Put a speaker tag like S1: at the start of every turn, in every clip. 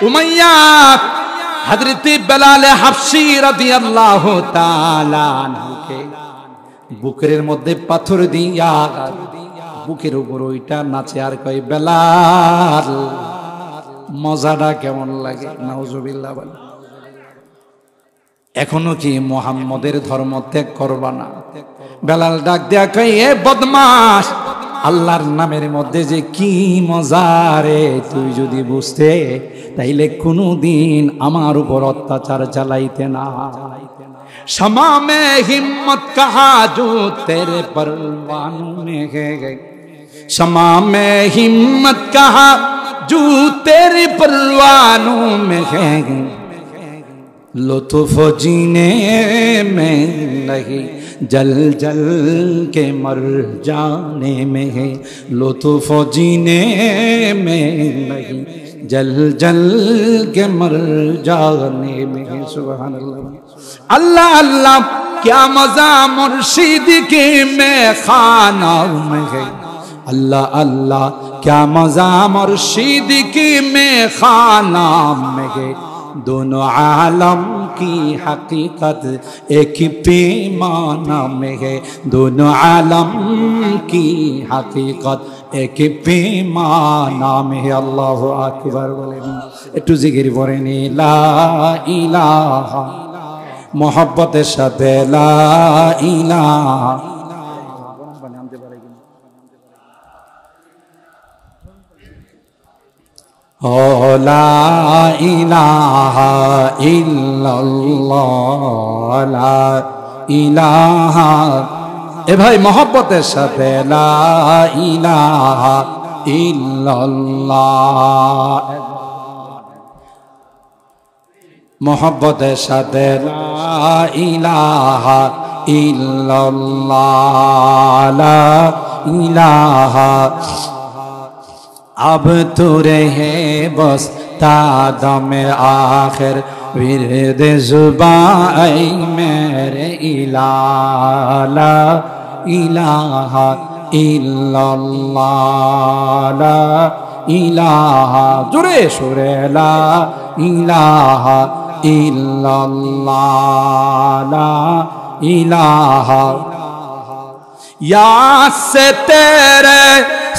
S1: Umayya হযরতে বেলাল হাবশী রাদিয়াল্লাহু তাআলা আনহুকে বুকের মধ্যে পাথর দিয়া বুকের উপর ওইটা নাচে আর কয় বেলাল মজাটা কেমন লাগে নাউজুবিল্লাহ বলে এখনো কি মুহাম্মদের ধর্ম ত্যাগ করবা না বেলাল ডাক দেয়া কয় এ বদমাশ আল্লাহর নামের মধ্যে যে কি মজা রে তুই যদি বুঝতে তাইলে কোনোদিন আমার উপর অত্যাচার চালাইতে না शमा में हिम्मत कहा जो तेरे परवानों में है शमा में हिम्मत कहा जो तेरे परवानों में है लुत्फ जीने में नहीं जल जल के मर जाने में है लुत्फ जीने में नहीं जल जल के मर जाने में है सुभान अल्लाह अल्लाह अल्लाह क्या मजा मुर्शिद के में खाना में है अल्लाह अल्लाह क्या मजा मुर्शिद के में खाना में है दोनों आलम की हकीकत एक पैमाना में है दोनों आलम की हकीकत एक पैमाना में है अल्लाहु अकबर बोलें একটু জিকির করেন লা ইলাহা मोहब्बतेर साथे ला इलाहा ओ ला इलाहा इल्लल्लाह ला इलाहा ए भाई मोहब्बतेर साथे ला इलाहा इल्लल्लाह मोहब्बत साथे ला इलाहा इल्लल्लाह ला इलाहा अब तो रहे बस तादम आखिर विरद जुबाई मेरे इलाहा ला इलाहा इल्लल्लाह ला इलाहा जुरे सुरे ला इलाहा इल्लल्लाह ला इलाहा या से तेरे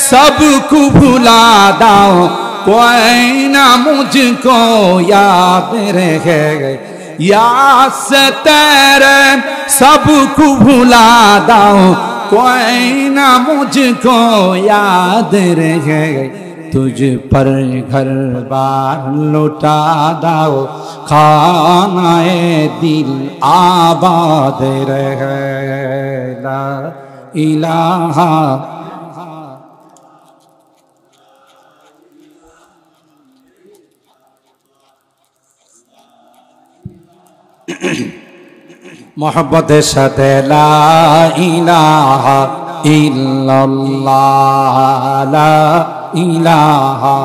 S1: सबको भुला दाओ कोई ना मुझको याद रहे या से तेरे सबको भुला दाओ कोई ना मुझको याद रहे तुझ पर घर बार लौटा दाओ खानाए दिल आबाद रहे ला इलाहा मोहब्बत साथे ला इलाहा इल्लल्लाह ला इलाहा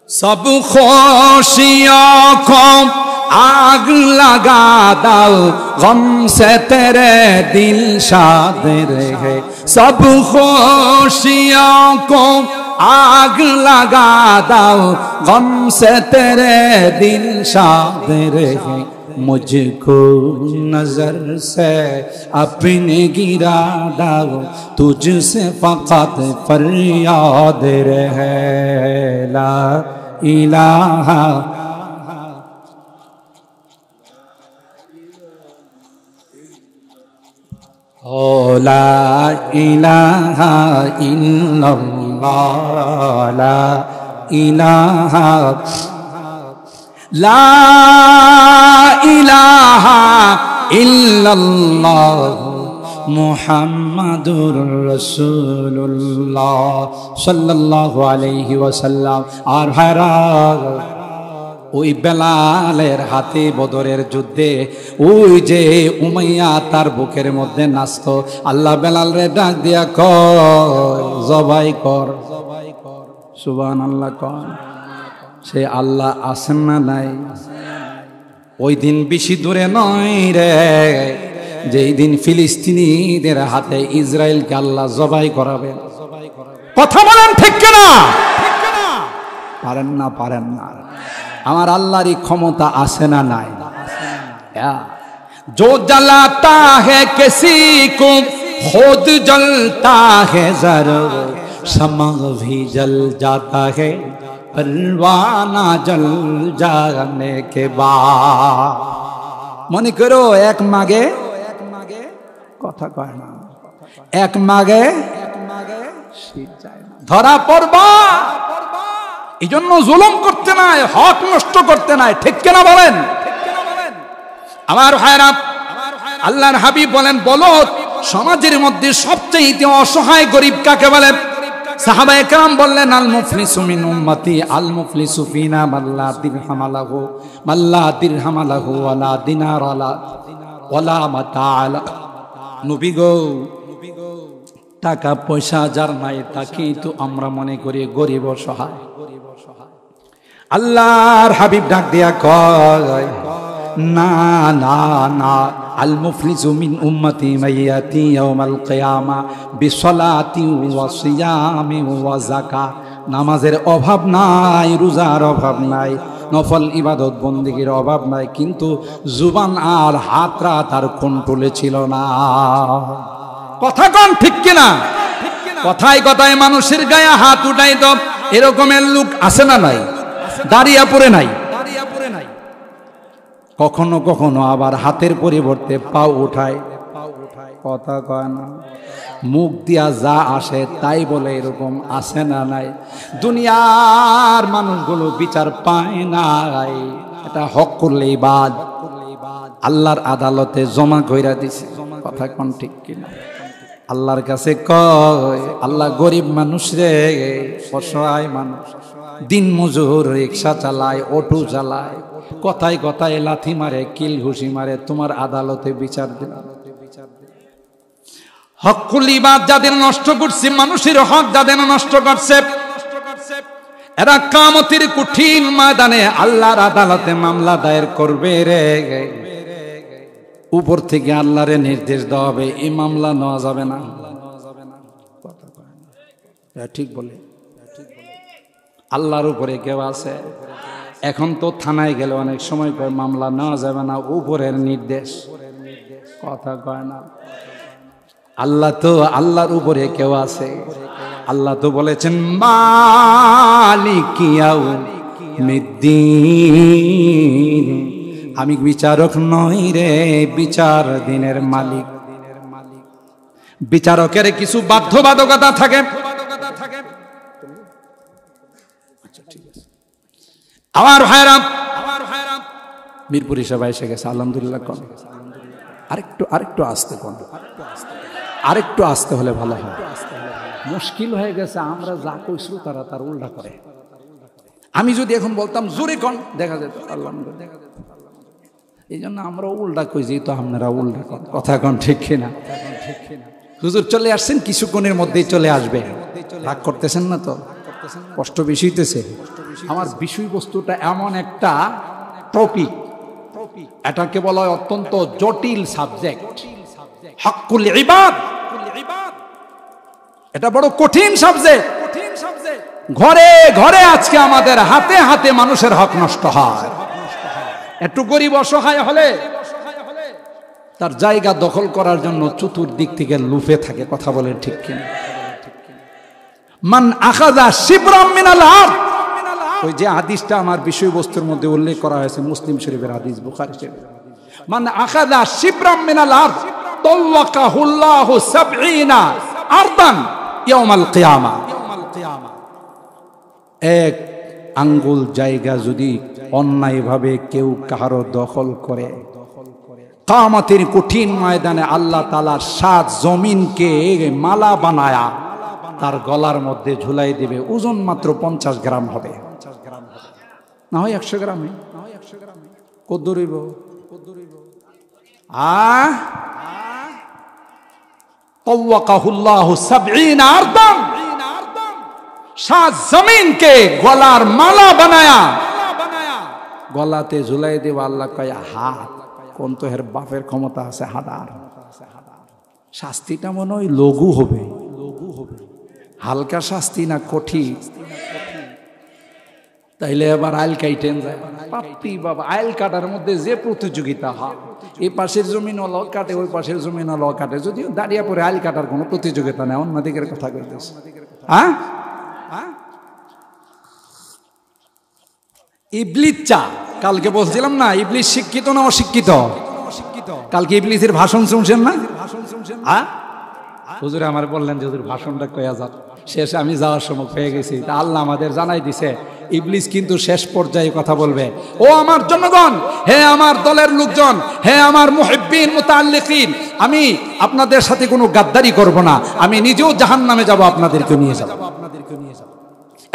S1: सब खुशियों को आग लगा दाओ गम से तेरे दिल शाद रहे सब खुशियों को आग लगा दाओ गम से तेरे दिल शाद रहे मुझको नजर से अपने गिरा दाओ तुझसे फकत फरियाद रहे ला इलाहा ओ ला इलाहा इल्लल्लाह ला इलाहा ला इलाहा इल्लल्लाह मुहम्मदुर रसूलुल्लाह सल्लल्लाहु अलैहि वसल्लम और हरा ওই বেলালের হাতে বদরের যুদ্ধে ওই যে উমাইয়া তার বুকের মধ্যে নাচতো আল্লাহ বেলাল রে ডাক দিয়া কয় জবাই কর সুবহানাল্লাহ কর সে আল্লাহ আছেন না নাই ওই দিন বেশি দূরে নয় রে যেই দিন ফিলিস্তিনিদের হাতে ইসরায়েলকে আল্লাহ জবাই করাবেন। কথা বলেন ঠিক কিনা? পারেন না, পারেন না। আমার আল্লাহরই ক্ষমতা আছে না নাই? जो जलाता है किसी को खुद जलता है जरूर, शम्मा भी जल जाता है परवाना जल जाने के बाद। মনে করো এক মাগে কথা কয় না, এক মাগে শীত যায় না, ধরা পড়বা। এই জন্য জুলুম করতে নাই, হক নষ্ট করতে নাই, ঠিক কিনা বলেন? আমার ভাইরা, আল্লাহর হাবিব বলেন, বলো সমাজের মধ্যে সবচেয়ে অসহায় গরিব কাকে বলে? সাহাবায়ে কেরাম বললেন, আল মুফলিসু মিন উম্মতি আল মুফলিসু ফিনা মাল্লা দিরহাম লাহু মাল্লা দিরহাম লাহু ওয়ালা দিনার ওয়ালা মাতা। নবী গো, টাকা পয়সা যার নাই তাকেই তো আমরা মনে করি গরিব অসহায়। আল্লাহর হাবিব ডাক দিয়া কয়, না না না, আল মুফলিসু মিন উম্মতি মাইয়াতি ইয়াউমাল কিয়ামা বিসলাতি ওয়া সিয়ামি ওয়া যাকাত। নামাজের অভাব নাই, রোজার অভাব নাই, নফল ইবাদত বন্দেগীর অভাব নাই, কিন্তু জুবান আর হাতরা তার কন্ট্রোলে ছিল না। কথা কোন ঠিক কিনা? কথায় কথায় মানুষের গায়ে হাত উঠাই তো এরকমের লোক আছে না নাই? দাঁড়িয়ে পড়ে নাই, কখনো কখনো আবার হাতের পরিবর্তে পাও উঠায়। কথা কয় না, মুখ দিয়া যা আসে তাই বলে, এরকম আছে না নাই? দুনিয়ার মানুষগুলো বিচার পায় নাই, এটা হক করলেই বাদ, আল্লাহর আদালতে জমা কইরা দিছে। কথা কোন ঠিক কিনা? আল্লাহর কাছে কয়, আল্লাহ গরিব মানুষ রে, অসহায় মানুষ, দিন মজুর, রিক্সা চালায়, অটো চালায়, কথায় কথায় লাথি মারে, কিল ঘুষি মারে, তোমার আদালতে বিচার দিলাম। হকুল ইবাদ যাদের নষ্ট করছে, মানুষের হক যাদের নষ্ট করছে, এরা কিয়ামতের কঠিন ময়দানে আল্লাহর আদালতে মামলা দায়ের করবে রে। উপর থেকে আল্লাহরে নির্দেশ দেওয়া হবে, এই মামলা নেওয়া যাবে না। ঠিক বলে, আল্লাহর উপরে কেউ আছে? এখন তো থানায় গেলে অনেক সময় কয় মামলা নেওয়া যাবে না, উপরের নির্দেশ। কথা কয় না। আল্লাহ তো, আল্লাহর উপরে কেউ আছে? আল্লাহ তো বলেছেন, মালিক ইয়াউমিদ্দিন, আমি বিচারক নই রে, বিচার দিনের মালিক। বিচারকের কিছু বাধ্যবাধকতা থাকে। আমার ভাইরা, মিরপুরি সবাই এসে গেছে, আলহামদুলিল্লাহ। কোন আরেকটু আসতে, কোন আরেকটু আসতে হলে ভালো হয়। মুশকিল হয়ে গেছে, আমরা যা কই শ্রোতারা তার উল্টা করে। আমি যদি এখন বলতাম জোরে কোন, দেখা যেত আলহামদুলিল্লাহ। এই জন্য আমরা উল্টা কই, যেহেতু আপনারা উল্টা কোন। কথা কোন ঠিক কিনা? হুজুর চলে আসছেন, কিছুক্ষণের মধ্যেই চলে আসবে। রাগ করতেছেন না তো? কষ্ট বেশি হইতেছে? আমার বিষয়বস্তুটা এমন একটা টপিক, এটাকে বলা হয় অত্যন্ত জটিল সাবজেক্ট, হকুল ইবাদ। এটা বড় কঠিন সাবজেক্ট। ঘরে ঘরে আজকে আমাদের হাতে হাতে মানুষের হক নষ্ট হয়। একটু গরিব অসহায় হলে তার জায়গা দখল করার জন্য চতুর্দিক থেকে লুফে থাকে। কথা বলেন ঠিক কিনা? মান আখাযা শিবরাম মিনাল আরদ, ওই যে হাদিসটা আমার বিষয়বস্তুর মধ্যে উল্লেখ করা হয়েছে, মুসলিম শরীফের হাদিস, বুখারী শরীফের। মান আখাযা শিবরাম মিনাল আরদ তাওয়াক্কাহুল্লাহু ৭০ আরদান ইয়াউমাল কিয়ামা। এক আঙ্গুল জায়গা যদি অন্যায়ভাবে কেউ কারো দখল করে, কিয়ামতের কঠিন ময়দানে আল্লাহ তাআলা ৭ জমিনকে মালা বানায়া তার গলার মধ্যে ঝুলাই দিবে। ওজন মাত্র ৫০ গ্রাম হবে, না হয় ১০০ গ্রামে। কত রইব? তাওয়াক্কাহুল্লাহু ৭০ আরদান, ৭ জমিনকে গলার মালা বানায়া গলাতে ঝুলাই দেব। আল্লাহ কয় হাত, কোন তো এর বাপের ক্ষমতা আছে হাঁটার? শাস্তিটা মনে হয় লঘু হবে, হালকা শাস্তি না কঠিন। তাইলে আবার আইল কাইটেন যায়, পাপ্পি বাবা, আইল কাটার মধ্যে যে প্রতিযোগিতা হয়, এই পাশের জমিন ল কাটে, ওই পাশের জমিন ল কাটে, যদিও দাঁড়িয়ে পরে আইল কাটার কোনো প্রতিযোগিতা নেই, অন্যদিকের কথা কইতেছে। হ্যাঁ, ইবলিস চা, কালকে বলছিলাম না ইবলিস শিক্ষিত না অশিক্ষিত? কালকে ইবলিসের ভাষণ শুনছেন না? হ্যাঁ, হুজুরে আমার বললেন যে হুজুর ভাষণটা কয়া যাক, শেষে আমি যাওয়ার সময় পেয়ে গেছি। তা আল্লাহ আমাদের জানাই দিছে ইবলিস কিন্তু শেষ পর্যায়ে কথা বলবে, ও আমার জনগণ, হে আমার দলের লোকজন, হে আমার মুহিব্বিন মুতাআল্লিকিন, আমি আপনাদের সাথে কোনো গাদ্দারি করব না, আমি নিজেও জাহান্নামে যাব, আপনাদেরকে নিয়ে যাব।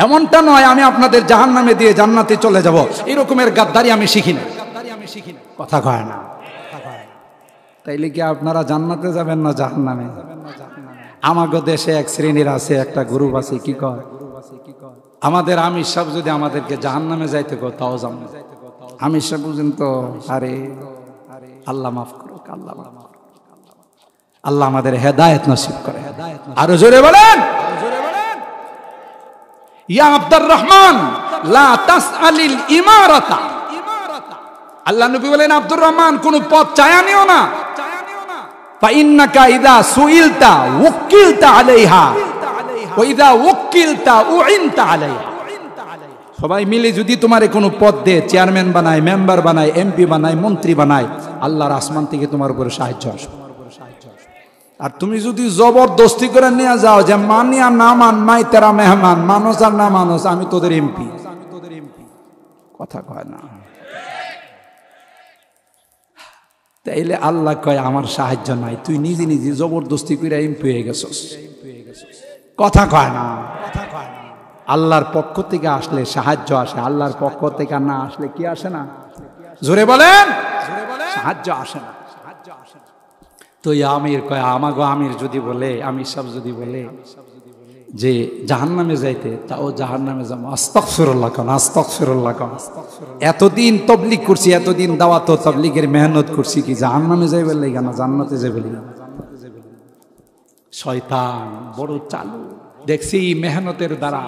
S1: এমনটা নয় আমি আপনাদের জাহান্নামে দিয়ে জান্নাতে চলে যাব, এরকমের গাদ্দারি আমি শিখি না। কথা কয় না। তাইলে কি আপনারা জান্নাতে যাবেন না জাহান্নামে? আমাগো দেশে এক শ্রেণীর আছে, একটা গ্রুপ আছে, কি কয়, আমাদের আমির সাহেব যদি আমাদেরকে জাহান্নামে যাইতে কয় তাও যাব না। আমির সাহেব বুঝেন তো, আরে আল্লাহ মাফ করুক, আল্লাহ মাফ করুক, আল্লাহ আমাদের হেদায়েত নসিব করে। আরো জোরে বলেন, ইয়া আব্দুর রহমান লা তাসআলিল ইমারাতা। আল্লাহ নবী বলেন, আব্দুর রহমান কোন পদ চায়া নিও না, ফা ইন্নাকা ইযা সুইলতা ওয়াক্কিলতা আলাইহা ওয়া ইযা ওয়াক্কিলতা উইনতা আলাইহা। সবাই মিলে যদি তোমারে কোনো পদ দে, চেয়ারম্যান বানায়, মেম্বার বানায়, এমপি বানায়, মন্ত্রী বানায়, আল্লাহর আসমান থেকে তোমার উপরে সাহায্য আসবে। আর তুমি যদি জবরদস্তি করে নিয়ে যাও যে মানিয়া না মান, মাই তেরা মেহমান, মানুষ আর না মানুষ, আমি তোদের এমপি, কথা কয় না। তাইলে আল্লাহ কয় আমার সাহায্য নাই, তুই নিজে নিজে জবরদস্তি করে এমপি হয়ে গেছস, কথা কয় না। আল্লাহর পক্ষ থেকে আসলে সাহায্য আসে, আল্লাহর পক্ষ থেকে না আসলে কি আসে না? জোরে বলেন, সাহায্য আসে না। তো আমির কয়, আমাগো আমির যদি বলে, আমির সাহেব যদি বলে যে জাহান্নামে যাইতে, তাও জাহান্নামে যাবো, আস্তাগফিরুল্লাহ কোন, আস্তাগফিরুল্লাহ কোন। এতদিন তাবলীগ করছি, এতদিন দাওয়াত তাবলীগের মেহনত করছি, কি জাহান্নামে যাইবে লাগা না জান্নাতে যাইবে লাগা? শয়তান বড় চালু। দেখছি মেহনতের দ্বারা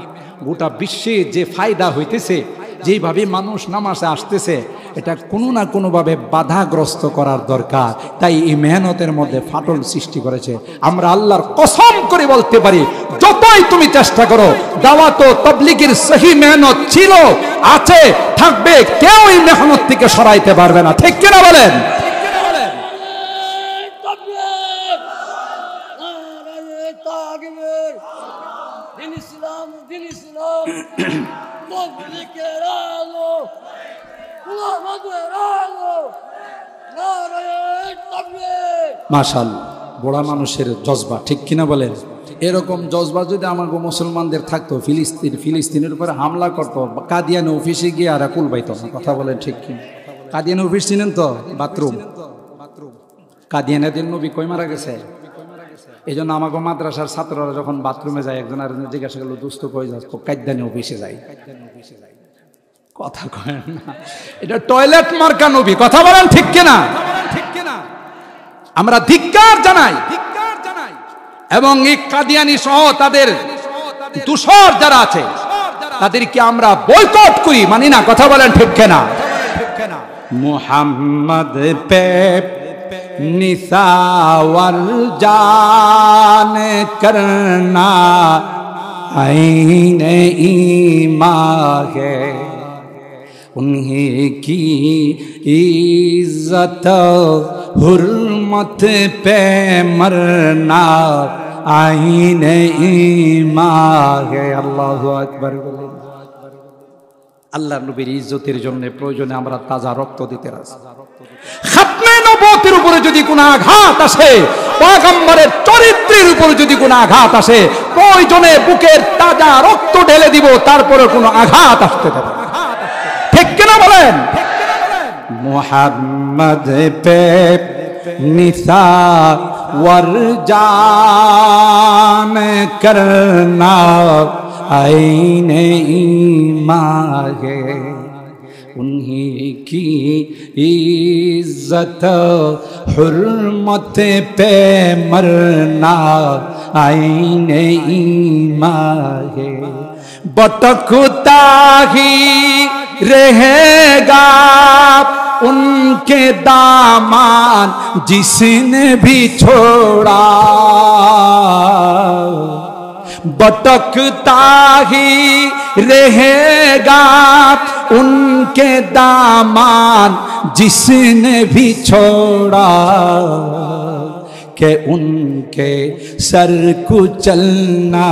S1: গোটা বিশ্বে যে ফায়দা হইতেছে, যেভাবে মানুষ নামাজে আসতেছে, এটা কোনো না কোনোভাবে বাধাগ্রস্ত করার দরকার। তাই এই মেহনতের মধ্যে ফাটল সৃষ্টি করেছে। আমরা আল্লাহর কসম করে বলতে পারি, যতই তুমি চেষ্টা করো, দাওয়াত ও তাবলীগের সহি মেহনত ছিল, আছে, থাকবে, কেউ এই মেহনত থেকে সরাইতে পারবে না। ঠিক কিনা বলেন? মাশাআল্লাহ, বড়া মানুষের জজবা, ঠিক কিনা বলেন? এরকম জজবা যদি আমাকে মুসলমানদের থাকতো, ফিলিস্তিনের উপরে হামলা করতো, কাদিয়ানি অফিসে গিয়ে আর কুল পাইতো না। কথা বলেন ঠিক কিনা? কাদিয়ানি অফিস চিনেন তো? বাথরুম, কাদিয়ানিদের নবী কই মারা গেছে? এই জন্য আমাকে মাদ্রাসার ছাত্ররা যখন বাথরুমে যায়, একজন আর জিজ্ঞাসা করলো, দোস্ত কই যাস? কাদিয়ানি অফিসে যাই। কথা কয় না, এটা টয়লেট মার্কা নবী। কথা বলেন ঠিক কিনা? আমরা ধিক্কার জানাই, এবং এই কাদিয়ানি সহ তাদের দূষর যারা আছে তাদেরকে আমরা বয়কট করি, মানি না। কথা বলেন ঠিক কিনা? মুহাম্মদ পে নিসাওয়ার জান করনা আইনে ईमान है, उन्हीं की इज्जत हुर्मत पे मरना आईने ईमान है। अल्लाहु আকবার। আল্লাহ নবীর ইজ্জতের জন্য প্রয়োজনে আমরা তাজা রক্ত দিতে রাজি। খাতমে নবুয়তের উপরে যদি কোনো আঘাত আসে, পয়গম্বরের চরিত্রের উপরে যদি কোনো আঘাত আসে, প্রয়োজনে বুকের তাজা রক্ত ঢেলে দিব, তারপরে কোনো আঘাত আসতে দেব না। ঠিক কিনা বলেন? মুহাম্মদ পে নিসা ওয়ার জান করনা আইনে ঈমান है, उन्हीं की इज्जत हुर्मत पे मरना आईने ईमान है। भटकता ही रहेगा उनके दामन जिसने भी छोड़ा, भटकता ही रहेगा उनके दामन जिसने भी छोड़ा, कि उनके सर कुचलना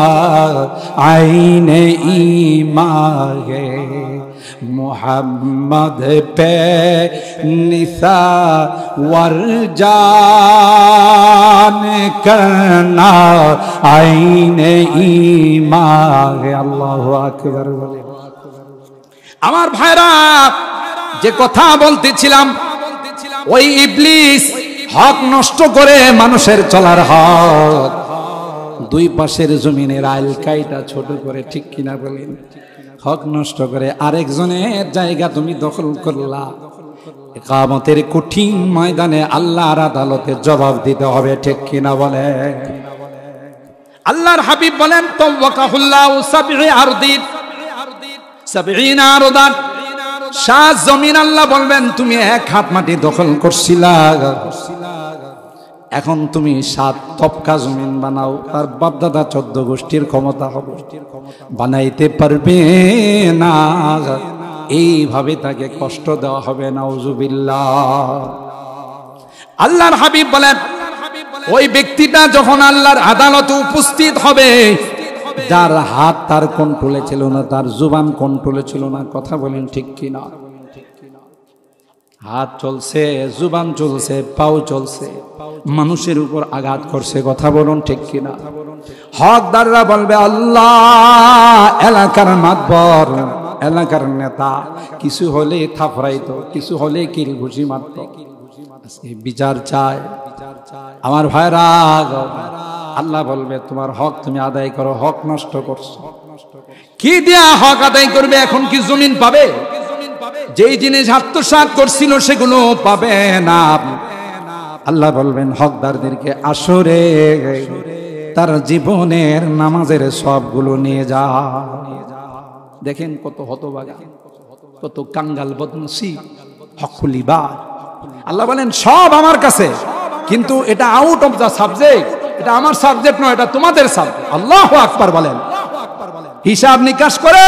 S1: आईने ईमान है। मोहम्मद पे निसा वरजान करना आईने ईमान है। अल्लाहु আকবার বলে। আমার ভাইরা, যে কথা বলতেছিলাম, ওই ইবলিস হক নষ্ট করে মানুষের চলার হক, দুই পাশের জমিনের আইল কাইটা ছোট করে, ঠিক কিনা বলেন? হক নষ্ট করে আরেকজনের জায়গা তুমি দখল করলা, কিয়ামতের কঠিন ময়দানে আল্লাহর আদালতে জবাব দিতে হবে, ঠিক কিনা বলে? আল্লাহর হাবিব বলেন, তাওয়াকাহুল্লাহু সাবঈ আরদিন, 70 আরদান, 7 জমিন আল্লাহ বলবেন তুমি এক হাত মাটি দখল করছিলা, এখন তুমি 7 তপকা জমিন বানাও, আর বাপদাদা 14 গোষ্ঠীর ক্ষমতা হবে, বানাইতে পারবে না। এইভাবে তাকে কষ্ট দেওয়া হবে, নাউজুবিল্লাহ। আল্লাহর হাবিব বলেন, ওই ব্যক্তিটা যখন আল্লাহর আদালতে উপস্থিত হবে, যার হাত তার কন্ট্রোলে ছিল না, তার জুবান কন্ট্রোলে ছিল না, কথা বলেন ঠিক কিনা? হাত চলছে, জুবান চলছে, পাও চলছে, মানুষের উপর আঘাত করছে, কথা বলুন ঠিক কিনা? হকদাররা বলবে, আল্লাহ, এলাকার মাতবর, এলাকার নেতা, কিছু হলে থাপড়াইতো, কিছু হলে কিল ঘুষি মারত, বিচার চায়। আমার ভাইরা, আল্লাহ বলবে তোমার হক তুমি আদায় করো, হক নষ্ট করছো। কি দিয়া হক আদায় করবে? এখন কি জমিন পাবে? যেই জিনিস আত্মসাৎ করছিল সেগুলো পাবে না। আল্লাহ বলবেন হকদারদেরকে, আসরে তার জীবনের নামাজের সবগুলো নিয়ে যা। দেখেন কত হতভাগা, কত কাঙ্গাল বদনসিব, হকুলিবা। আল্লাহ বলেন সব আমার কাছে, কিন্তু এটা আউট অফ দা সাবজেক্ট, এটা আমার সাবজেক্ট নয়, এটা তোমাদের সাবজেক্ট। আল্লাহু আকবার বলেন। হিসাব নিকাশ করে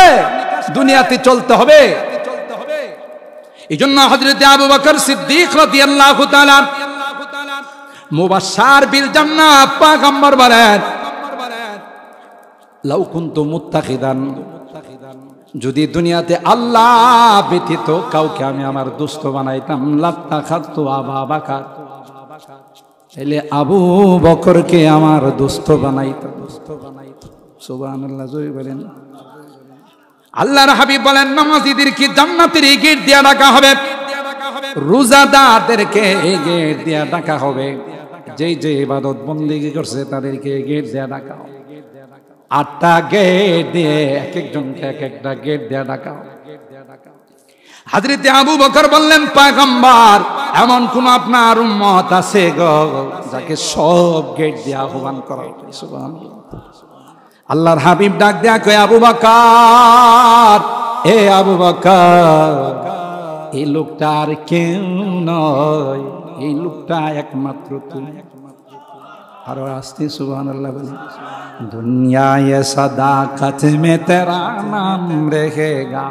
S1: দুনিয়াতে চলতে হবে। এইজন্য হযরত আবু বকর সিদ্দিক রাদিয়াল্লাহু তাআলা মুবাশশার বিল জান্নাহ, পয়গম্বর বলেন, লাউ কুনতু মুত্তাখিদান, যদি দুনিয়াতে আল্লাহ ব্যতীত কাউকে আমি আমার দোস্ত বানাইতাম, লাত্তাখাযতু আবু বকর, তাহলে আবু বকরকে আমার দোস্ত বানাইতাম। সুবহানাল্লাহ, জোরে বলেন। আল্লাহর হাবিব বলেন, নামাজীদেরকে জান্নাতের এই গেট দিয়ে ডাকা হবে, রোজাদারদেরকে এই গেট দিয়ে ডাকা হবে, যেই যে ইবাদত বন্দেগী করছে তাদেরকে এই গেট দিয়ে ডাকা হবে। 8টা গেট দিয়ে এক একজনকে এক একটা গেট দিয়ে ডাকা হবে। হযরত আবু বকর বললেন, পয়গম্বর, এমন কোন আপনার উম্মত আছে গো যাকে সব গেট দিয়ে আহ্বান করা হবে? সুবহানাল্লাহ। আল্লাহর হাবিব ডাক দেয়া কয়, আবু বকর, এ আবু বকর, এই লোকটা আর কেউ নয়, এই লোকটা একমাত্র তুমি। আরো আসতে সুবহানাল্লাহ বলে। দুনিয়া ये सदाकत में तेरा नाम रहेगा,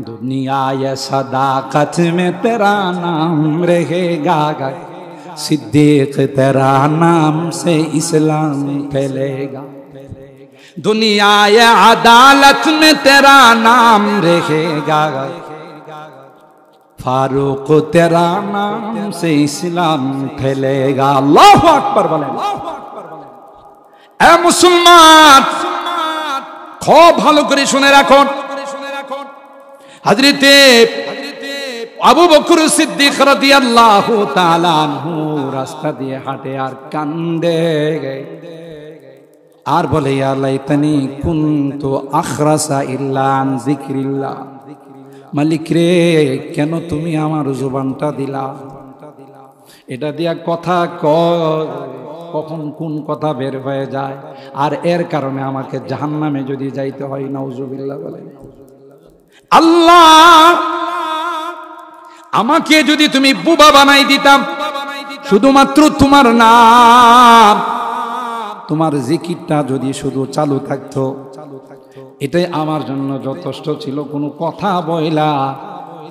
S1: दुनिया ये सदाकत में तेरा नाम रहेगा, सिद्दीक तेरा नाम से इस्लाम फैलेगा, दुनिया ये अदालत में तेरा नाम रहेगा, फारूक तेरा नाम से इस्लाम फैलेगा। अल्लाहु আকবার বলেন। এ মুসলমান, খুব ভালো করে শুনে রাখুন, হযরতে আবু বকর সিদ্দিক রাদিয়াল্লাহু তাআলা আনহু রাস্তা দিয়ে হাঁটে আর কান্দে, আর বলে, ইয়া লাইতানি কুনতু আখরাসা ইল্লা আন যিকরিল্লাহ, মালিক রে, কেন তুমি আমার জবানটা দিলা? এটা দিয়া কথা কখন কোন কথা বের হয়ে যায়, আর এর কারণে আমাকে জাহান্নামে যদি যাইতে হয়, নাউজুবিল্লাহ বলেন। আল্লাহ, আমাকে যদি তুমি বুবা বানাই দিতাম, শুধুমাত্র তোমার নাম, তোমার জিকিরটা যদি শুধু চালু থাকতো, এটাই আমার জন্য যথেষ্ট ছিল। কোনো কথা বইলা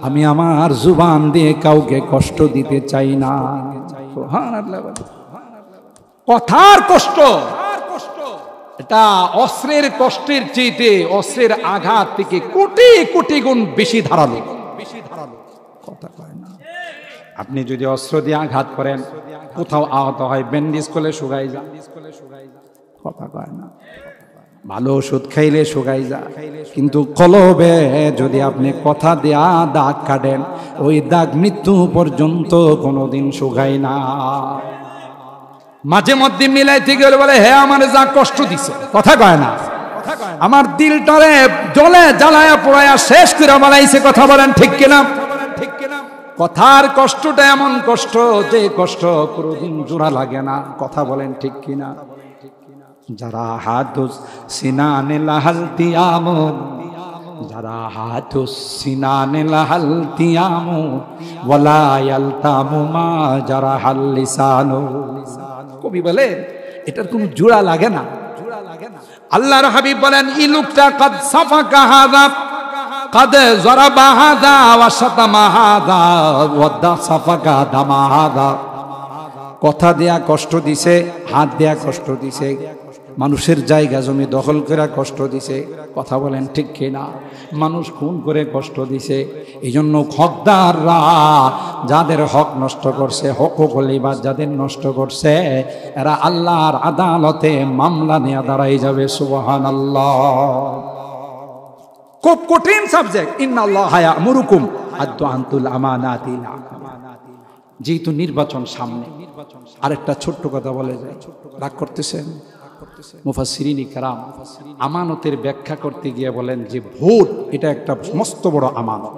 S1: আমি আমার জুবান দিয়ে কাউকে কষ্ট দিতে চাই না। কথার কষ্ট, এটা অস্ত্রের কষ্টের চেয়ে অস্ত্রের আঘাত থেকে কোটি কোটি গুণ বেশি ধারালো। কথা কয় না। আপনি যদি অস্ত্র দিয়ে আঘাত করেন, কোথাও আহত হয়, ব্যান্ডেজ করলে শুকাই যায়। কথা কয় না। ভালো ওষুধ খাইলে শুকাই যায়, কিন্তু কলবে যদি আপনি কথা দেয়া দাগ কাটেন, ওই দাগ মৃত্যু পর্যন্ত কোনোদিন শুকায় না। মাঝে মধ্যে মিলাইতে গেলে বলে, হে আমার যা কষ্ট দিছে, কথা কয় না, আমার দিলটারে জলে জ্বালায়া পোড়ায়া শেষ করে বানাইছে। কথা বলেন ঠিক কিনা? কথার কষ্টটা এমন কষ্ট, যে কষ্ট কোনোদিন জোড়া লাগে না। কথা বলেন ঠিক কিনা? যারা হাতুস সিনানে লাহাল তিয়ামু, যারা হাতুস সিনানে লাহাল তিয়ামু, ওয়ালা ইয়ালতামু মা যারা হাল লিসানু। কবি বলেন এটার কোনো জোড়া লাগে না। আল্লাহর হাবিব বলেন, ই লোকটা কাদ সাফাকা হাযা, কাদ যারাবা হাযা ওয়া শাতামা হাযা ওয়া সাফাকা দামা হাযা। কথা দেয়া কষ্ট দিছে, হাত দেয়া কষ্ট দিছে, মানুষের জায়গা জমি দখল করে কষ্ট দিছে। কথা বলেন ঠিক কিনা? মানুষ খুন করে কষ্ট দিছে। এই জন্য হকদাররা যাদের হক নষ্ট করছে, হকলিবাদ যাদের নষ্ট করছে, এরা আল্লাহর আদালতে মামলা নিয়ে দাঁড়াই যাবে। সুবহানাল্লাহ। খুব কঠিন সাবজেক্ট। ইন্নাল্লাহা ইয়া'মুরুকুম আদু আনতুল আমানাতি। যেহেতু নির্বাচন সামনে, আরেকটা ছোট্ট কথা বলে যায়, রাগ করতেছেন? মুফাসসিরিন ইকরাম আমানতের ব্যাখ্যা করতে গিয়ে বলেন যে ভোট এটা একটা মস্ত বড় আমানত।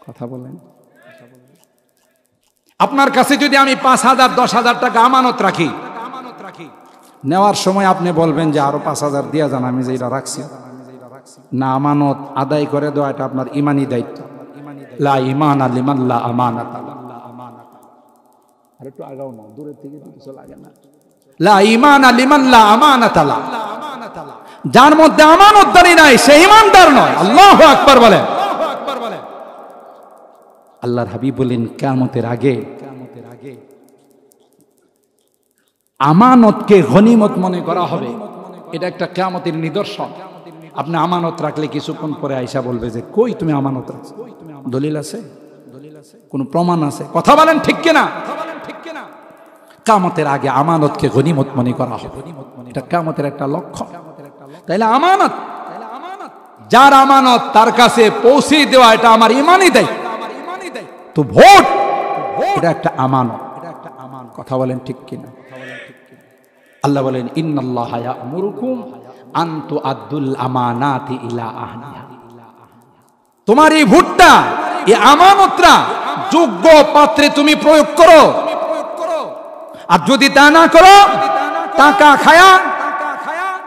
S1: কথা বলেন, আপনার কাছে যদি আমি 5,000 10,000 টাকা আমানত রাখি, নেওয়ার সময় আপনি বলবেন যে আরো 5,000 দিয়া যান, আমি যেটা রাখছি না। আমানত আদায় করে দেওয়া এটা আপনার ইমানি দায়িত্ব। লা ঈমানা লিমান লা আমানাতা। আর একটু আগাও না, দূরের থেকে কিছু লাগে না। লা ঈমানা লিমান লা আমানাতা লা। যার মধ্যে আমানতদারি নাই, সে ঈমানদার নয়। আল্লাহু আকবার বলেন। আল্লাহর হাবিব বলেন, কিয়ামতের আগে আমানতকে গনিমত মনে করা হবে। এটা একটা কিয়ামতের নিদর্শন। আপনি আমানত রাখলে কিছুক্ষণ পরে আয়েশা বলবে যে কই তুমি আমানত রাখছো? দলিল আছে? কোন প্রমাণ আছে? কথা বলেন ঠিক কিনা? কিয়ামতের আগে আমানতকে গনিমত মনে করা হবে। এটা কিয়ামতের একটা লক্ষ্য। তাইলে আমানত, যার আমানত তার কাছে পৌঁছে দেওয়া, এটা আমার ইমানি দায়িত্ব। তো ভোট এটা একটা আমানত। কথা বলেন ঠিক কিনা? আল্লাহ বলেন, ইন্নাল্লাহা ইয়া'মুরুকুম আন তুআদ্দুল আমানাতি ইলা আহলিহা। তোমার এই ভোটটা, এই আমানতটা যোগ্য পাত্রে তুমি প্রয়োগ করো। আর যদি তা না করো, টাকা খায়া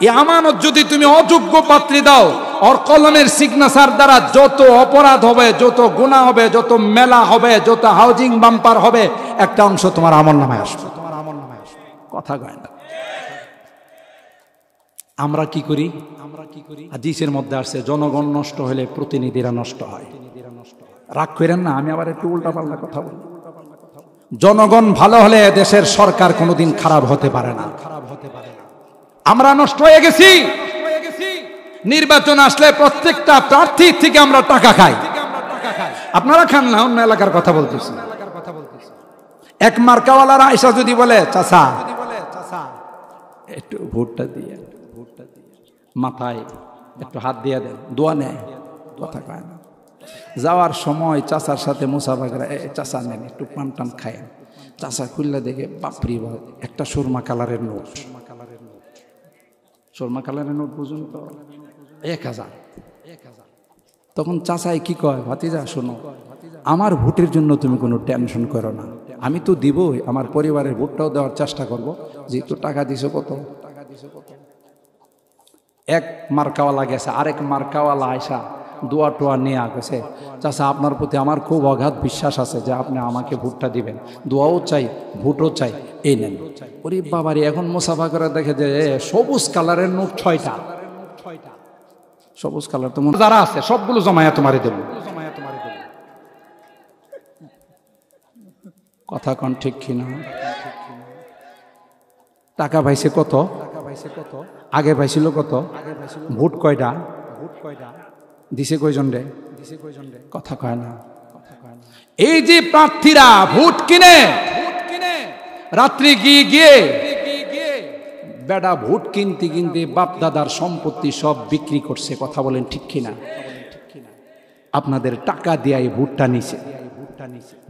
S1: এই আমানত যদি তুমি অযোগ্য পাত্রে দাও, ওর কলমের সিগনেচার দ্বারা যত অপরাধ হবে, যত গুনাহ হবে, যত মেলা হবে, যত হাউজিং বাম্পার হবে, একটা অংশ তোমার আমলনামায় আসবে। কথা কয় না। আমরা কি করি? হাদিসের মধ্যে আসছে, জনগণ নষ্ট হলে প্রতিনিধিরা নষ্ট হয়। রাগ করেন না, আমি আবার একটু উল্টাপাল্টা কথা বলি। জনগণ ভালো হলে দেশের সরকার কোনোদিন খারাপ হতে পারে না। আমরা নষ্ট হয়ে গেছি। নির্বাচন আসলে প্রত্যেকটা প্রার্থী থেকে আমরা টাকা খাই। আপনারা খান না, অন্য এলাকার কথা বলতেছি। এক মার্কাওয়ালারা আয়সা যদি বলে, চাচা একটু ভোটটা দিয়ে, মাথায় একটু হাত দিয়ে দেন, দোয়া নেয়। কথা কয় না। যাওয়ার সময় চাচার সাথে মুসাফাকরা, চাচা নেন একটু পান টান খায়। চাচা খুললে দেখে, বাপরি বাপ, একটা সুরমা কালারের নোট। সুরমা কালারের নোট বুঝুন তো, 1,000। তখন চাচাই কি কয়, ভাতিজা শোনো, আমার ভোটের জন্য তুমি কোনো টেনশন করো না, আমি তো দিবই, আমার পরিবারের ভোটটাও দেওয়ার চেষ্টা করব, যেহেতু টাকা দিছো কত। এক মার্কাওয়ালা গেছে, আরেক মার্কাওয়ালা আয়সা দোয়া টোয়া নিয়ে গেছে, চাচা আপনার প্রতি আমার খুব অগাধ বিশ্বাস আছে যে আপনি আমাকে ভোটটা দিবেন, দোয়াও চাই ভোটও চাই, এই নেন। ওরে বাবারে, এখন মুসাফা করে দেখে যে সবুজ কালারের নোট 6টা, সবুজ কালার তোমার যারা আছে সবগুলো জমায়া তোমারে দেব। কথা কন ঠিক কিনা? টাকা পাইছে কত? আগে পাইছিল কত? ভোট কয়টা? দিছে কয়জন রে? কথা কয় না। এই যে প্রার্থীরা ভোট কিনে রাত্রি গিয়ে বেটা ভোট কিনতে কিনতে বাপ দাদার সম্পত্তি সব বিক্রি করছে। কথা বলেন ঠিক কিনা? আপনাদের টাকা দিয়ে ভোটটা নিছে,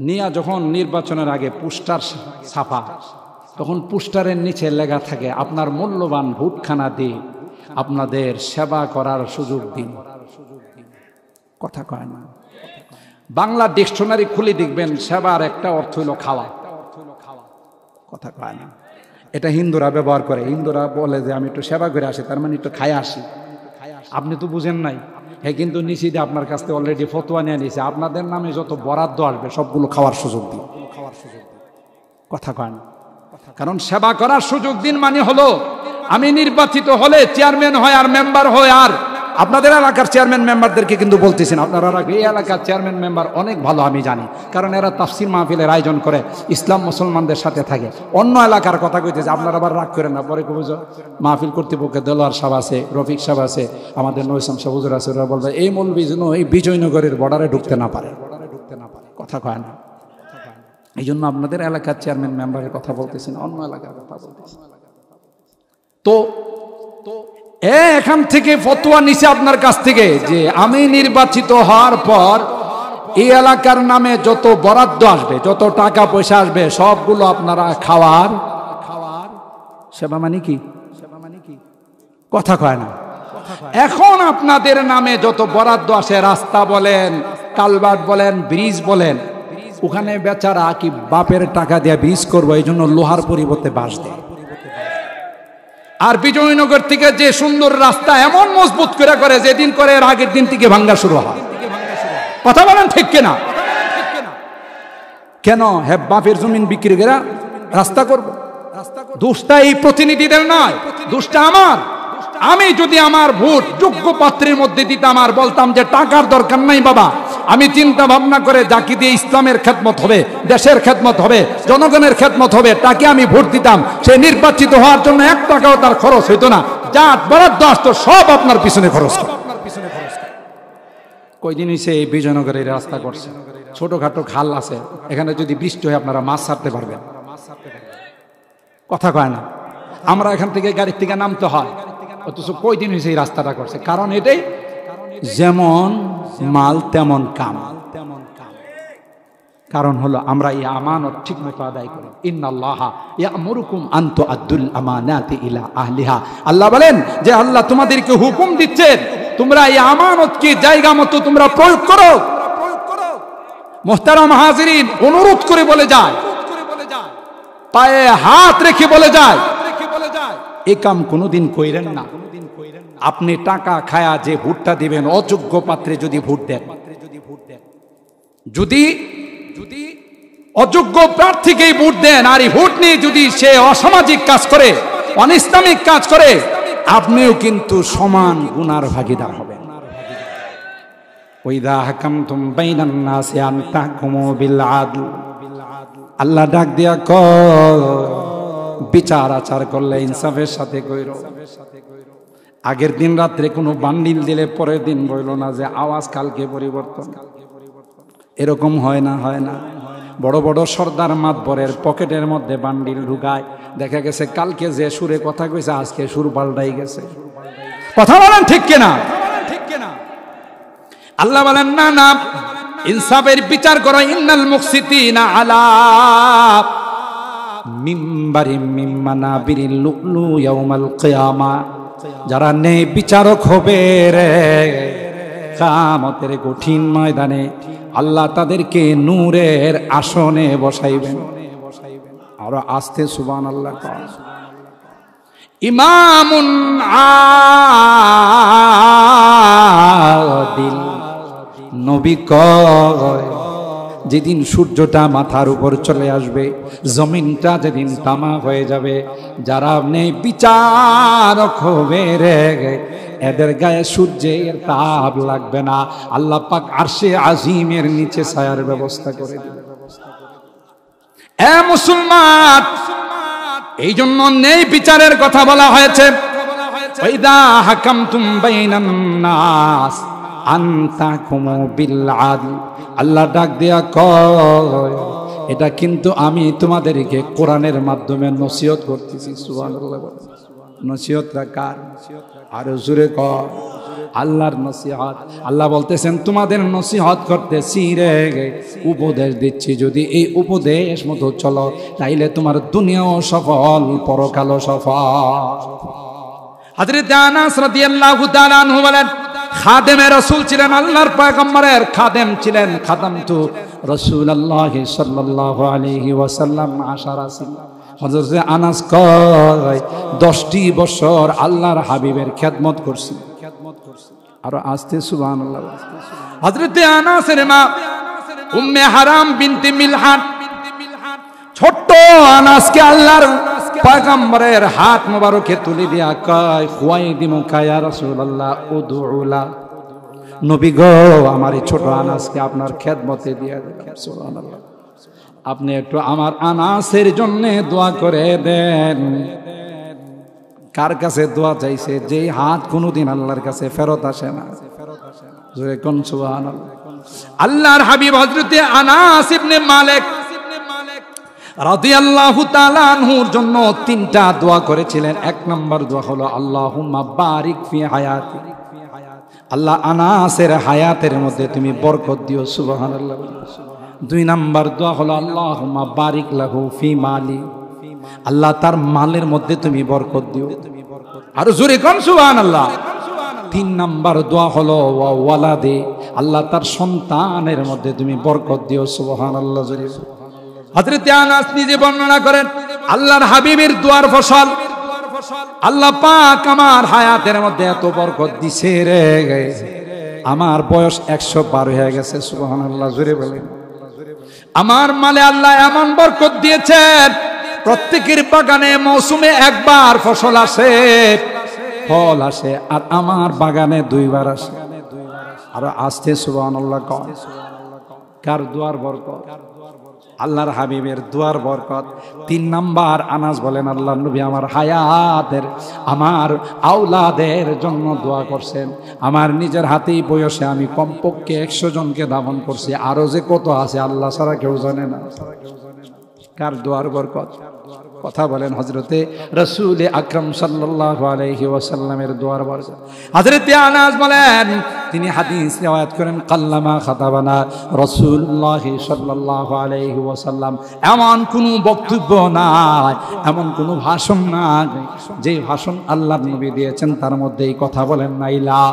S1: নিয়া যখন নির্বাচনের আগে পোস্টার ছাপা, তখন পোস্টারের নিচে লেখা থাকে আপনার মূল্যবান ভোটখানা দিয়ে আপনাদের সেবা করার সুযোগ দিন। কথা কয় না। বাংলা ডিকশনারি খুলে দেখবেন সেবার একটা অর্থ হইল খাওয়া। কথা কয় না। এটা হিন্দুরা ব্যবহার করে। হিন্দুরা বলে যে আমি একটু সেবা করে আসি, তার মানে একটু খায় আসি। আপনি তো বুঝেন নাই। হ্যাঁ, কিন্তু নিশ্চিত আপনার কাছ থেকে অলরেডি ফতোয়া নিয়ে নিয়েছে, আপনাদের নামে যত বরাদ্দ আসবে সবগুলো খাওয়ার সুযোগ দিন। কথা কয় না। কারণ সেবা করার সুযোগ দিন মানে হলো আমি নির্বাচিত হলে চেয়ারম্যান হয় আর মেম্বার হয়, আর আপনাদের এলাকার চেয়ারম্যান মেম্বারদেরকে কিন্তু বলতেছেন, আপনারা এই এলাকার চেয়ারম্যান মেম্বার অনেক ভালো আমি জানি, কারণ এরা তাফসির মাহফিলের আয়োজন করে, ইসলাম মুসলমানদের সাথে থাকে। অন্য এলাকার কথা কইতেছে, আপনারা আবার রাগ করেন না, পরে কবি মাহফিল কর্তৃপক্ষে দেলোয়ার সাহেব আছে, রফিক সাহেব আছে, আমাদের নৈসাম সাহেব হুজুর আছে, ওরা বলবে এই মৌলবি যেন এই বিজয়নগরের বর্ডারে ঢুকতে না পারে। কথা কয় না। এই জন্য আপনাদের এলাকার চেয়ারম্যান মেম্বারের কথা বলতেছেন, অন্য এলাকার কথা বলতেছেন। তো এখান থেকে ফতোয়া নিছে আপনার কাছ থেকে যে আমি নির্বাচিত হওয়ার পর এই এলাকার নামে যত বরাদ্দ আসবে, যত টাকা পয়সা আসবে, সবগুলো আপনারা খাওয়ার সেবা মানে কি? কথা কয় না। এখন আপনাদের নামে যত বরাদ্দ আসে, রাস্তা বলেন, কালভার্ট বলেন, ব্রিজ বলেন, ওখানে বেচারা কি বাপের টাকা দিয়ে ব্রিজ করবো, এই জন্য লোহার পরিবর্তে বাঁশ দেয়। আর বিজয়নগর থেকে যে সুন্দর রাস্তা এমন মজবুত করে যেদিন করে এর আগের দিন থেকে ভাঙ্গা শুরু হয়। কথা বলেন ঠিক কিনা? কেন? হ্যাঁ, বাপের জমিন বিক্রি করে রাস্তা করব। দোষটা এই প্রতিনিধিদের নয়, দোষটা আমার। আমি যদি আমার ভোট যোগ্য পাত্রের মধ্যে দিতাম আর বলতাম যে টাকার দরকার নাই বাবা, আমি চিন্তা ভাবনা করে যাকে দিয়ে ইসলামের খেদমত হবে, দেশের খেদমত হবে, জনগণের খেদমত হবে, তাকে আমি ভোট দিতাম, সে নির্বাচিত হওয়ার জন্য 1 টাকাও তার খরচ হইতো না। যা বরাদ্দ আসতো সব আপনার পিছনে খরচ করে। কয়দিন হয়েছে এই বিজয়নগরের রাস্তা করছে, ছোটখাটো খাল আছে, এখানে যদি বৃষ্টি হয় আপনারা মাছ ছাড়তে পারবেন। কথা কয় না। আমরা এখান থেকে গাড়ির থেকে নামতে হয়, অথচ কয়দিন হয়েছে এই রাস্তাটা করছে। কারণ এটাই যেমন মাল তেমন কাম। কারণ হলো আমরা এই আমানত ঠিক মতো আদায় করি। ইন্নাল্লাহা ইয়া'মুরুকুম আন তু'আদ্দুল আমানাতি ইলা আহলিহা। আল্লাহ বলেন যে আল্লাহ তোমাদেরকে হুকুম দিচ্ছেন তোমরা এই আমানতকে জায়গা মতো তোমরা প্রয়োগ করো। মুহতারাম হাজিরিন, অনুরোধ করে বলে যায়, পায়ে হাত রেখে বলে যায়, এই কাম কোনোদিন কইরেন না। আপনি টাকা খায়া যে ভোটটা দিবেন, অযোগ্য পাত্রে যদি ভোট দেন, যদি অযোগ্য প্রার্থীকেই ভোট দেন আর এই ভোট নিয়ে যদি সে অসামাজিক কাজ করে, অনিসলামিক কাজ করে, আপনিও কিন্তু সমান গুনার ভাগীদার হবেন। ওয়াইদা হাকামতুম বাইনান নাসি আন তাহকুমু বিল আদল। আল্লাহ ডাক দিয়া কয়, বিচার আচার করলে ইনসাফের সাথে কইরো। আগের দিন রাত্রে কোনো বান্ডিল দিলে পরের দিন বইল না যে আওয়াজ কালকে পরিবর্তন। এরকম হয় না, হয় না। বড় বড় সর্দার মাতবরের পকেটের মধ্যে বান্ডিল ঢুকায়, দেখা গেছে কালকে যে সুরে কথা কইছে আজকে সুর পাল্টাই গেছে। কথা বলেন ঠিক কিনা? আল্লাহ বলেন না না, ইনসাফের বিচার করো। ইন্নাল মুকসিতিনা আলা মিম্বারিম মিন মানাবিরিল লুলু ইয়াউমাল কিয়ামা। যারা নেই বিচারক হবে রে, কিয়ামতের কঠিন ময়দানে আল্লাহ তাদেরকে নূরের আসনে বসাইবেন। আর আস্তে সুবহানাল্লাহ কর। ইমামুন আদিল, নবী কয় যেদিন সূর্যটা মাথার উপর চলে আসবে, জমিনটা যেদিন তামা হয়ে যাবে, যারা নেই বিচারক হবে রে, এদের গায়ে সূর্যের তাপ লাগবে না, আল্লাহ পাক আরশে আজিমের নিচে ছায়ার ব্যবস্থা করে দিবে। এ মুসলমান, এই জন্য নেই বিচারের কথা বলা হয়েছে। ওয়াইদা হাকামতুম বাইনান নাস আনতাকুমু বিল আদল, আল্লাহ ডাক দেয়া কয় এটা কিন্তু আমি তোমাদেরকে কোরআনের মাধ্যমে নসিহত করতেছি। সুবহানাল্লাহ। নসিহতটা কার? আর জোরে কর, আল্লাহর নসিহত। আল্লাহ বলতেছেন তোমাদের নসিহত করতেছি রে, উপদেশ দিচ্ছি, যদি এই উপদেশ মতো চলো তাইলে তোমার দুনিয়াও সফল, পরকালও সফল। হযরত আনাস রাদিয়াল্লাহু তাআলা আনহু বলেন, খাদেমে রাসূল ছিলেন, আল্লাহর পয়গম্বরের খাদেম ছিলেন। খাদামতু রাসূলুল্লাহ সাল্লাল্লাহু আলাইহি ওয়াসাল্লাম 10 ছিল। হযরত আনাস কয় 10টি বছর আল্লাহর হাবিবের খেদমত করছি। আর আস্তে সুবহানাল্লাহ। হযরত আনাসের মা উম্মে হারাম বিনতে মিলহান ছোট্ট আনাসকে আল্লাহর পয়গম্বরের হাত মোবারকে তুলে দিয়া কয় খুয়াইদিমুকা ইয়া রাসূলুল্লাহ উদউলা, নবী গো আমার এই ছোট আনাসকে আপনার খেদমতে দিয়ে দিলাম। সুবহানাল্লাহ। আপনি একটু আমার আনাসের জন্য দোয়া করে দেন। কার কাছে দোয়া চাইছে? যেই হাত কোনোদিন আল্লাহর কাছে ফেরত আসে না। জোরে কোন সুবহানাল্লাহ। আল্লাহর হাবিব হযরত আনাস ইবনে মালিক রাদিয়াল্লাহু তাআলা আনহুর জন্য 3টা দোয়া করেছিলেন। 1 নম্বর দোয়া হলো আল্লাহুম্মা বারিক ফি হায়াতি, আল্লাহ আনাসের হায়াতের মধ্যে তুমি বরকত দিও। সুবহানাল্লাহ। 2 নম্বর দোয়া হলো আল্লাহুম্মা বারিক লাহু ফি মালি, আল্লাহ তার মালের মধ্যে তুমি বরকত দিও। আর জোরে কোন সুবহানাল্লাহ। 3 নম্বর দোয়া হলো ওয়া ওয়ালাদে, আল্লাহ তার সন্তানের মধ্যে তুমি বরকত দিও। সুবহানাল্লাহ। জোরে হযরত আনাস নিজে বর্ণনা করেন, আল্লাহর হাবিবের দুয়ার ফসল আল্লাহ পাক আমার হায়াতের মধ্যে এত বরকত দিছে রে, আমার বয়স 100 পার হয়ে গেছে। সুবহানাল্লাহ। জোরে বলেন। আমার মালে আল্লাহ এমন বরকত দিয়েছেন, প্রত্যেকের বাগানে মৌসুমে 1 বার ফসল আসে, ফল আসে, আর আমার বাগানে 2 বার আসে। আর আস্তে সুবহানাল্লাহ। কার দুয়ার বরকত? আল্লাহর হাবিবের দুয়ার বরকত। 3 নাম্বার আনাস বলেন, আল্লাহ নবী আমার হায়াতের, আমার আওলাদের জন্য দোয়া করছেন। আমার নিজের হাতেই বয়সে আমি কমপক্ষে 100 জনকে দাফন করছি, আরো যে কত আছে আল্লাহ ছাড়া কেউ জানে না। কার দুয়ার বরকত? কথা বলেন। হযরতে রাসূল আকরাম সাল্লাল্লাহু আলাইহি ওয়াসাল্লামের দুয়ার বরকত। হযরতে আনাস বলেন, তিনি হাদিস riwayat করেন, কাল্লামা খাতাবানা রাসূলুল্লাহ সাল্লাল্লাহু আলাইহি ওয়াসাল্লাম, এমন কোন বক্তব্য নাই, এমন কোন ভাষণ নাই যে ভাষণ আল্লাহর নবী দিয়েছেন তার মধ্যে এই কথা বলেন নাই, লা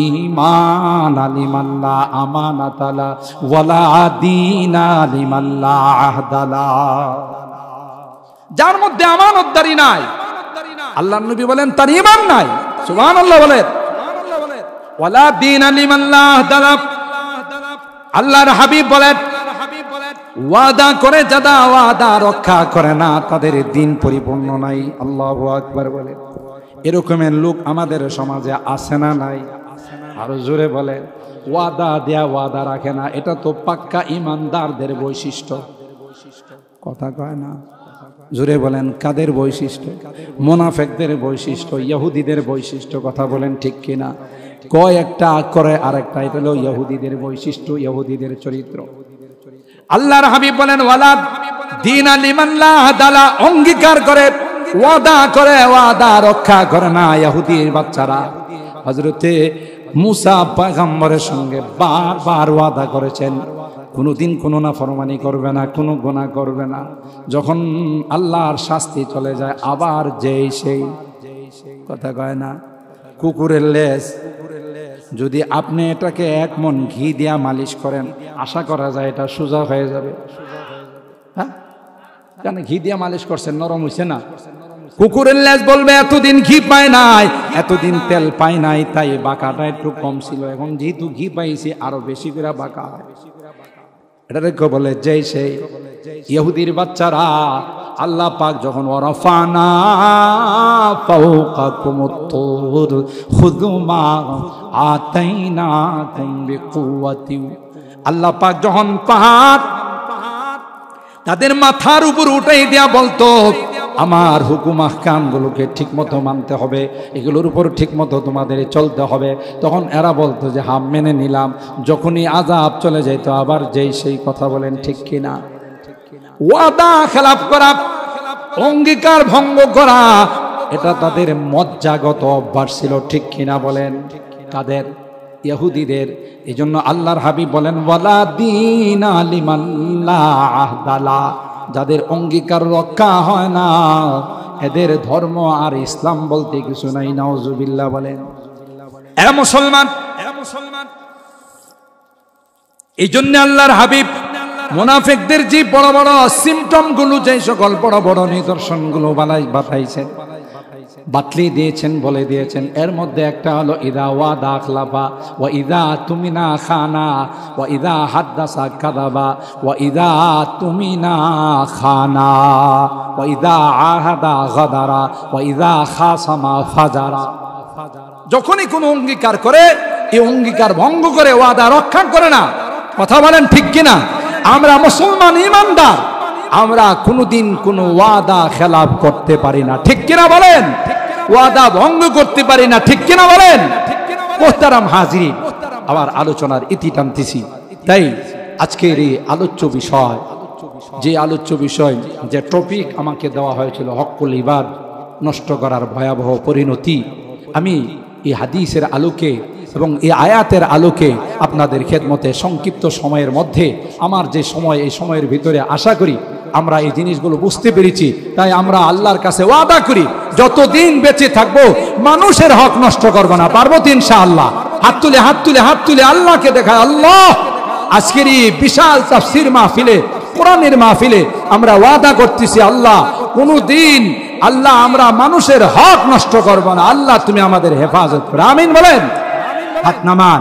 S1: ঈমান লিমাল্লা আমানাতালা ওয়ালা দীনা লিমাল্লা আহদালা। যার মধ্যে আমানতদারি নাই, আল্লাহর নবী বলেন তার ঈমান নাই। সুবহানাল্লাহ বলেন। ওয়ালা দীনা লিমান লা আহদালা, আল্লাহর হাবিব বলেন ওয়াদা করে যারা ওয়াদা রক্ষা করে না তাদের দিন পরিপূর্ণ নাই। আল্লাহু আকবার বলেন। এরকমের লোক আমাদের সমাজে আছে না নাই? আরো জোরে বলেন। ওয়াদা দেয়া ওয়াদা রাখে না, এটা তো পাক্কা ইমানদারদের বৈশিষ্ট্য। কথা কয় না? জোরে বলেন। কাদের বৈশিষ্ট্য? মুনাফিকদের বৈশিষ্ট্য, ইহুদিদের বৈশিষ্ট্য। কথা বলেন ঠিক কিনা? কয় একটা করে আরেকটা, এটা হলো ইহুদিদের বৈশিষ্ট্য, ইহুদিদের চরিত্র। আল্লাহর হাবিব বলেন ওয়ালা দীনা লিমান লা আহদালা, অঙ্গীকার করে ওয়াদা করে ওয়াদা রক্ষা করে না ইহুদির বাচ্চারা। হযরতে মুসা পয়গম্বরের সঙ্গে বারবার ওয়াদা করেছেন কোনোদিন কোনো নাফরমানি করবে না, কোনো গুনাহ করবে না। যখন আল্লাহর শাস্তি চলে যায় আবার যেই সেই। কথা কয় না? কুকুরের লেজ যদি আপনি এটাকে 1 মণ ঘি দিয়া মালিশ করেন, আশা করা যায় এটা সোজা হয়ে যাবে। হ্যাঁ, কেন ঘি দিয়া মালিশ করছেন, নরম হইছে না? কুকুরের লেজ বলবে এতদিন ঘি পায় নাই, এতদিন তেল পায় নাই, তাই বাঁকাটা একটু কম ছিল, এখন যেহেতু ঘি পাইছে আরো বেশি করে বাঁকা হয়। এটা রেখে বলে যেই সেই ইহুদির বাচ্চারা আল্লাহ পাক যখন ওয়ারাফানা ফাওকাকুমুত তুর খুযু মা আতাইনাকুম বিকুওয়াতি, আল্লাহ পাক যখন পাহাড় তাদের মাথার উপর উঠাই দেয়া বলতো আমার হুকুম আহকামগুলোকে ঠিক মতো মানতে হবে, এগুলোর উপর ঠিক মতো তোমাদের চলতে হবে, তখন এরা বলতো যে হ্যাঁ মেনে নিলাম। যখনই আযাব চলে যেত আবার যেই সেই কথা বলেন, ঠিক কিনা? ওয়াদা খেলাফ করা, অঙ্গীকার ভঙ্গ করা, এটা তাদের মজ্জাগত অভ্যাস ছিল, ঠিক কিনা বলেন? তাদের ইহুদিদের। এই জন্য আল্লাহর হাবিব বলেন ওয়ালা দীনা লিমান লা আহদালা, যাদের অঙ্গীকার রক্ষা হয় না এদের ধর্ম আর ইসলাম বলতে কিছু নাই। নাউজুবিল্লাহ বলেন। এ মুসলমান, এই জন্য আল্লাহর হাবিব মুনাফিকদের যে বড় বড় সিমটম গুলো, যে সকল বড় বড় নিদর্শন গুলো বাতাইছেন, বাতলি দিয়েছেন, বলে দিয়েছেন, এর মধ্যে একটা হলো ইদা ওয়াদা আখলাফা ওয়া ইদা তুমিনা খানা ওয়া ইদা হাদ্দাসা কাযাবা ওয়া ইদা তুমিনা খানা ওয়া ইদা আহাদা গাদারা ওয়া ইদা খাসামা ফাজারা। যখনই কোনো অঙ্গীকার করে এই অঙ্গীকার ভঙ্গ করে, ওয়াদা রক্ষা করে না। কথা বলেন ঠিক কিনা? আমরা মুসলমান ইমানদার, আমরা কোনোদিন কোনো ওয়াদা খেলাফ করতে পারি না, ঠিক কিনা বলেন? ওয়াদা ভঙ্গ করতে পারি না, ঠিক কিনা বলেন? মুহতারাম হাজিরিন, আবার আলোচনার ইতি টানতেছি। তাই আজকের এই আলোচ্য বিষয়, যে আলোচ্য বিষয়, যে টপিক আমাকে দেওয়া হয়েছিল হকুল ইবাদ নষ্ট করার ভয়াবহ পরিণতি, আমি এই হাদিসের আলোকে এবং এই আয়াতের আলোকে আপনাদের খেদমতে সংক্ষিপ্ত সময়ের মধ্যে, আমার যে সময়, এই সময়ের ভিতরে আশা করি আমরা এই জিনিসগুলো বুঝতে পেরেছি। তাই আমরা আল্লাহর কাছে ওয়াদা করি যতদিন বেঁচে থাকবো মানুষের হক নষ্ট করবো না। পারবো তো ইনশাআল্লাহ? হাত তুলে হাত তুলে হাত তুলে আল্লাহকে দেখায়, আল্লাহ আজকের এই বিশাল তাফসীর মাহফিলে, কোরআনের মাহফিলে আমরা ওয়াদা করতেছি, আল্লাহ কোনদিন আল্লাহ আমরা মানুষের হক নষ্ট করবো না। আল্লাহ তুমি আমাদের হেফাজত করো, আমিন বলেন। হাত নামান।